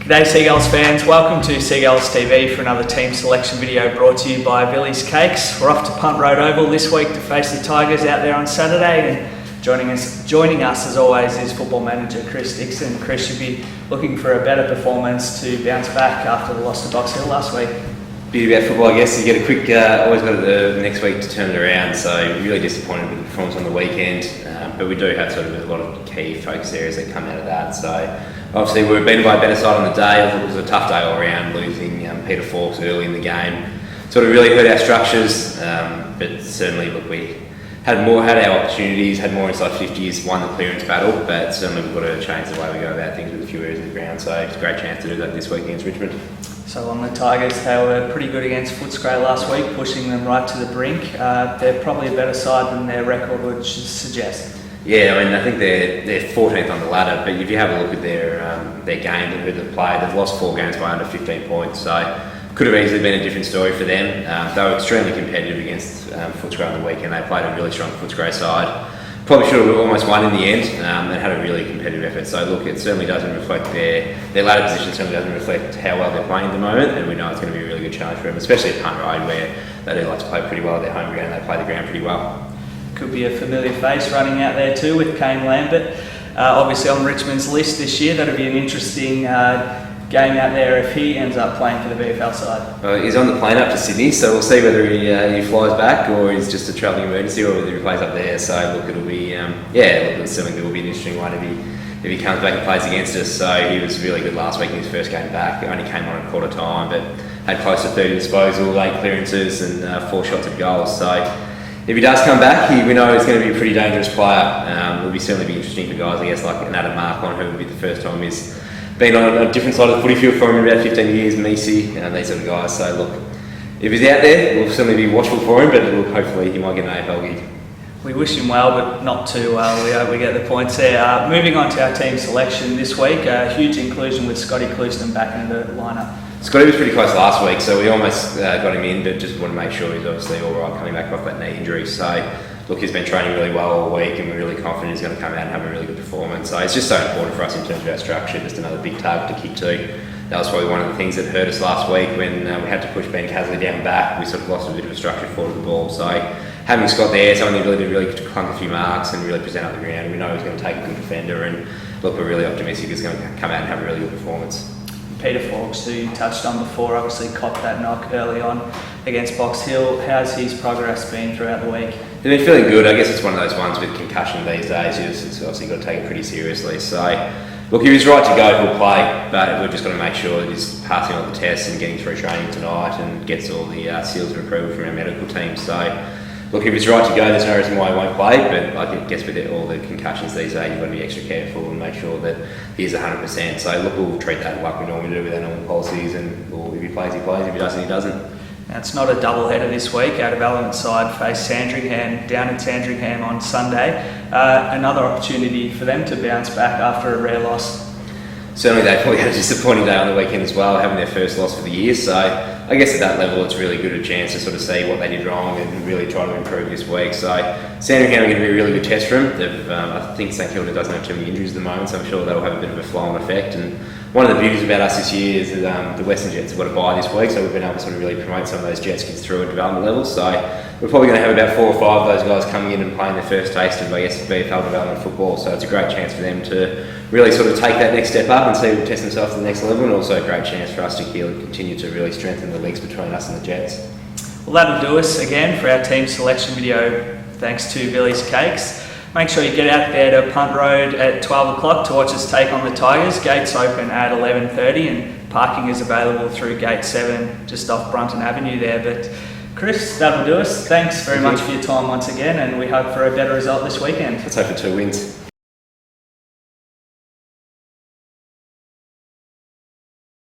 G'day Seagulls fans, welcome to Seagulls TV for another team selection video brought to you by Billy's Cakes. We're off to Punt Road Oval this week to face the Tigers out there on Saturday, and joining us as always is football manager Chris Dixon. Chris, you'd be looking for a better performance to bounce back after the loss to Box Hill last week. Beauty about football, I guess, you get a quick, always got the next week to turn it around, so really disappointed with the performance on the weekend, but we do have sort of a lot of key focus areas that come out of that. So obviously we were beaten by a better side on the day. I thought it was a tough day all around, losing Peter Fawkes early in the game. Sort of really hurt our structures, but certainly look, we had our opportunities, had more inside 50s, won the clearance battle, but certainly we've got to change the way we go about things with a few areas of the ground, so it's a great chance to do that this week against Richmond. So on the Tigers, they were pretty good against Footscray last week, pushing them right to the brink. They're probably a better side than their record would suggest. Yeah, I mean, I think they're 14th on the ladder, but if you have a look at their game and who they've played, they've lost 4 games by under 15 points, so could have easily been a different story for them. They were extremely competitive against Footscray on the weekend. They played a really strong Footscray side. Probably should have almost won in the end, and had a really competitive effort. So look, it certainly doesn't reflect their ladder position, certainly doesn't reflect how well they're playing at the moment, and we know it's going to be a really good challenge for them, especially at Punt Road, where they do like to play pretty well at their home ground. They play the ground pretty well. Could be a familiar face running out there too with Kane Lambert. Obviously on Richmond's list this year, that'll be an interesting game out there if he ends up playing for the VFL side. He's on the plane up to Sydney, so we'll see whether he flies back or he's just a travelling emergency, or whether he plays up there. So look, it'll be it's something that will be an interesting one if he comes back and plays against us. So he was really good last week in his first game back. Only came on at quarter time, but had close to 30 disposal, 8 clearances and 4 shots at goal. So if he does come back, we know he's going to be a pretty dangerous player. It will certainly be interesting for guys, I guess, like an Adam Markon, who will be the first time he's been on a different side of the footy field for him in about 15 years, Meesey, and these sort of guys. So look, if he's out there, we'll certainly be watchful for him, but look, hopefully he might get an AFL gig. We wish him well, but not too well. We get the points there. Moving on to our team selection this week, a huge inclusion with Scotty Clouston back in the lineup. Scotty was pretty close last week, so we almost got him in, but just want to make sure he's obviously all right coming back off that knee injury. So look, he's been training really well all week, and we're really confident he's going to come out and have a really good performance. So it's just so important for us in terms of our structure, just another big target to kick to. That was probably one of the things that hurt us last week when we had to push Ben Casley down back. We sort of lost a bit of a structure forward of the ball. So having Scott there, someone the ability to really clunk a few marks and really present up the ground, we know he's going to take a good defender, and look, we're really optimistic he's going to come out and have a really good performance. Peter Fawkes, who you touched on before, obviously copped that knock early on against Box Hill. How's his progress been throughout the week? He's been feeling good. I guess it's one of those ones with concussion these days. He's obviously got to take it pretty seriously. So, look, if he's right to go, he'll play, but we've just got to make sure that he's passing all the tests and getting through training tonight and gets all the seals of approval from our medical team. So, look, if it's right to go, there's no reason why he won't play, but I guess with all the concussions these days, you've got to be extra careful and make sure that he is 100%. So, look, we'll treat that like we normally do with our normal policies, and if he plays, he plays. If he doesn't, he doesn't. Now, it's not a double-header this week. Our development side face Sandringham down at Sandringham on Sunday. Another opportunity for them to bounce back after a rare loss. Certainly they probably had a disappointing day on the weekend as well, having their first loss for the year. So I guess at that level it's really good a chance to sort of see what they did wrong and really try to improve this week. So Sandringham are going to be a really good test for them. I think St Kilda doesn't have too many injuries at the moment, so I'm sure that'll have a bit of a flow-on effect. And one of the beauties about us this year is that the Western Jets have got a bye this week, so we've been able to sort of really promote some of those Jets kids through at development level. So we're probably going to have about 4 or 5 of those guys coming in and playing their first taste of, I guess, VFL development football. So it's a great chance for them to really sort of take that next step up and see test themselves to the next level, and also a great chance for us to continue to really strengthen the links between us and the Jets. Well, that'll do us again for our team selection video, thanks to Billy's Cakes. Make sure you get out there to Punt Road at 12 o'clock to watch us take on the Tigers. Gates open at 11:30 and parking is available through Gate 7 just off Brunton Avenue there. But Chris, that'll do us. Thanks very much for your time once again, and we hope for a better result this weekend. Let's hope for 2 wins.